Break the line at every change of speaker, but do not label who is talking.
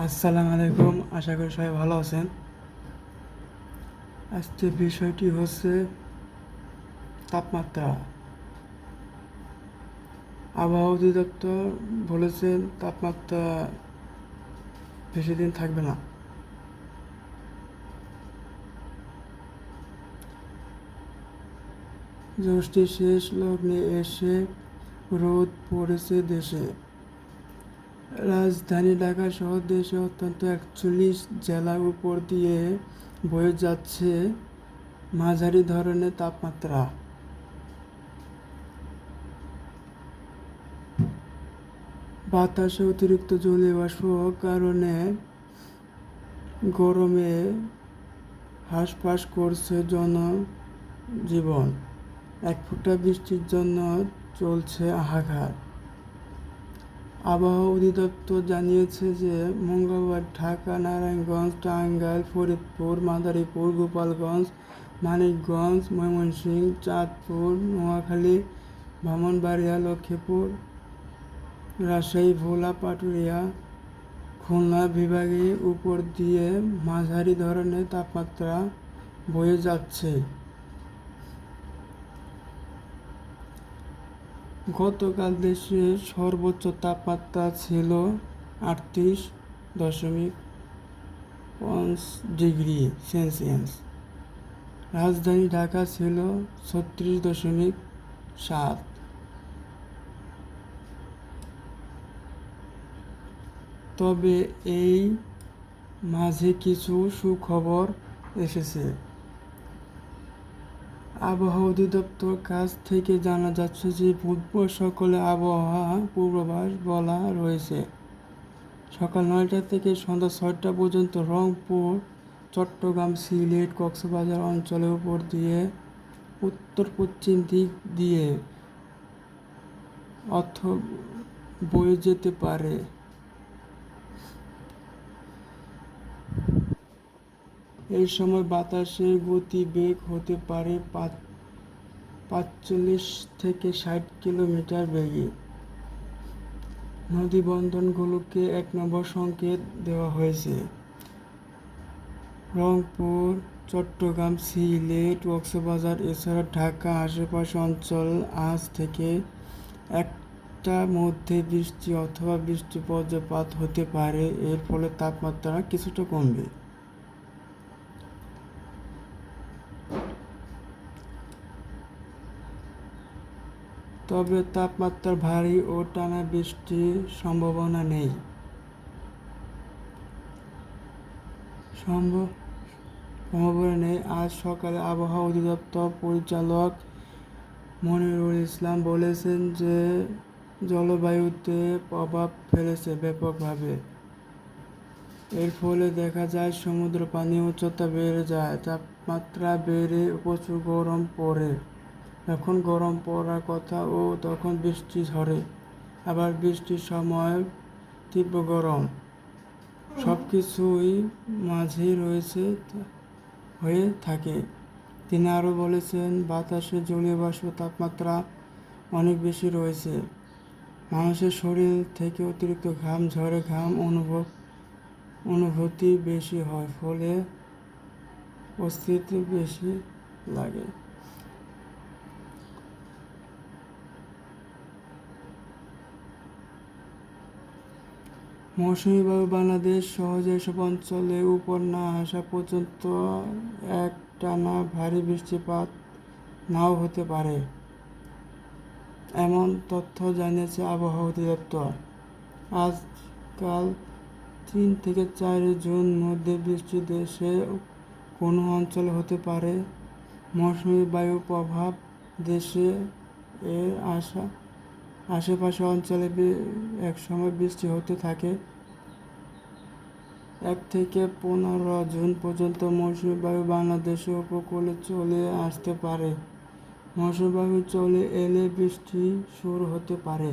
আসসালামু আলাইকুম, আশা করি সবাই ভালো আছেন। আজকের বিষয়টি হচ্ছে তাপমাত্রা। আবহাওয়া অধিদপ্তর বলেছেন তাপমাত্রা বেশি দিন থাকবে না। জ্যৈষ্ঠের শেষ লগ্নে এসে রোদ পড়েছে দেশে। রাজধানী ঢাকা সহ দেশে অত্যন্ত 41 জেলার উপর দিয়ে বয়ে যাচ্ছে মাঝারি ধরনের তাপমাত্রা। বাতাসে অতিরিক্ত জলীয় বাষ্প কারণে গরমে হাঁসফাঁস করছে জনজীবন। এক ফোঁটা বৃষ্টির জন্য চলছে হাহাকার। আবহাওয়া অধিদপ্তর জানিয়েছে যে মঙ্গলবার ঢাকা, নারায়ণগঞ্জ, টাঙ্গাইল, ফরিদপুর, মাদারীপুর, গোপালগঞ্জ, মানিকগঞ্জ, ময়মনসিংহ, চাঁদপুর, নোয়াখালী, ব্রাহ্মণবাড়িয়া, লক্ষ্মীপুর, রাজশাহী, ভোলা, পাটুরিয়া, খুলনা বিভাগের উপর দিয়ে মাঝারি ধরনের তাপমাত্রা বয়ে যাচ্ছে। গতকাল দেশের সর্বোচ্চ তাপমাত্রা ছিল 38.5 ডিগ্রি সেলসিয়াস। রাজধানী ঢাকা ছিল 36.7। তবে এই মাঝে কিছু সুখবর এসেছে। আবহাওয়া অধিদপ্তর কাছ থেকে জানা যাচ্ছে যে বুধবার সকালে আবহাওয়া পূর্বাভাস বলা রয়েছে সকাল 9টা থেকে সন্ধ্যা 6টা পর্যন্ত রংপুর, চট্টগ্রাম, সিলেট, কক্সবাজার অঞ্চলের উপর দিয়ে উত্তর পশ্চিম দিক দিয়ে বয়ে যেতে পারে। এই সময় বাতাসের গতিবেগ হতে পারে 45 থেকে 60 কিলোমিটার বেগে। নদী বন্দরগুলোকে 1 নম্বর সংকেত দেওয়া হয়েছে। রংপুর, চট্টগ্রাম, সিলেট, কক্সবাজার এছাড়া ঢাকা আশেপাশে অঞ্চল আজ থেকে একটার মধ্যে বৃষ্টি অথবা বৃষ্টি বজ্রপাত হতে পারে। এর ফলে তাপমাত্রা কিছুটা কমবে। তবে তাপমাত্রা ভারী ও টানা বৃষ্টির সম্ভাবনা নেই। আজ সকালে আবহাওয়া অধিদপ্তর পরিচালক মনিরুল ইসলাম বলেছেন যে জলবায়ুতে প্রভাব ফেলেছে ব্যাপকভাবে। এর ফলে দেখা যায় সমুদ্র পানির উচ্চতা বেড়ে যায়, তাপমাত্রা বেড়ে প্রচুর গরম পড়ে। যখন গরম পড়ার কথা তখন বৃষ্টি ঝরে, আবার বৃষ্টির সময় তীব্র গরম। সব কিছুই মাঝে হয়ে থাকে। তিনি আরও বলেছেন, বাতাসে জলীয় বাষ্প তাপমাত্রা অনেক বেশি রয়েছে। মানুষের শরীর থেকে অতিরিক্ত ঘাম ঝরে, ঘাম অনুভূতি বেশি হয়, ফলে অস্বস্তি বেশি লাগে। মৌসুমি বায়ু বাংলাদেশ সহ যেসব অঞ্চলের উপর না আসা পর্যন্ত একটানা ভারী বৃষ্টিপাত নাও হতে পারে, এমন তথ্য জানিয়েছে আবহাওয়া অধিদপ্তর। আজকাল 3 থেকে 4 জুন মধ্যে বৃষ্টি দেশের কোনো অঞ্চলে হতে পারে। মৌসুমি বায়ুর প্রভাব দেশে এর আশেপাশে অঞ্চলে একসময় বৃষ্টি হতে থাকে। 1 থেকে 15 জুন পর্যন্ত মৌসুমি বায়ু বাংলাদেশের উপকূলে চলে আসতে পারে। মৌসুমি বায়ু চলে এলে বৃষ্টি শুরু হতে পারে।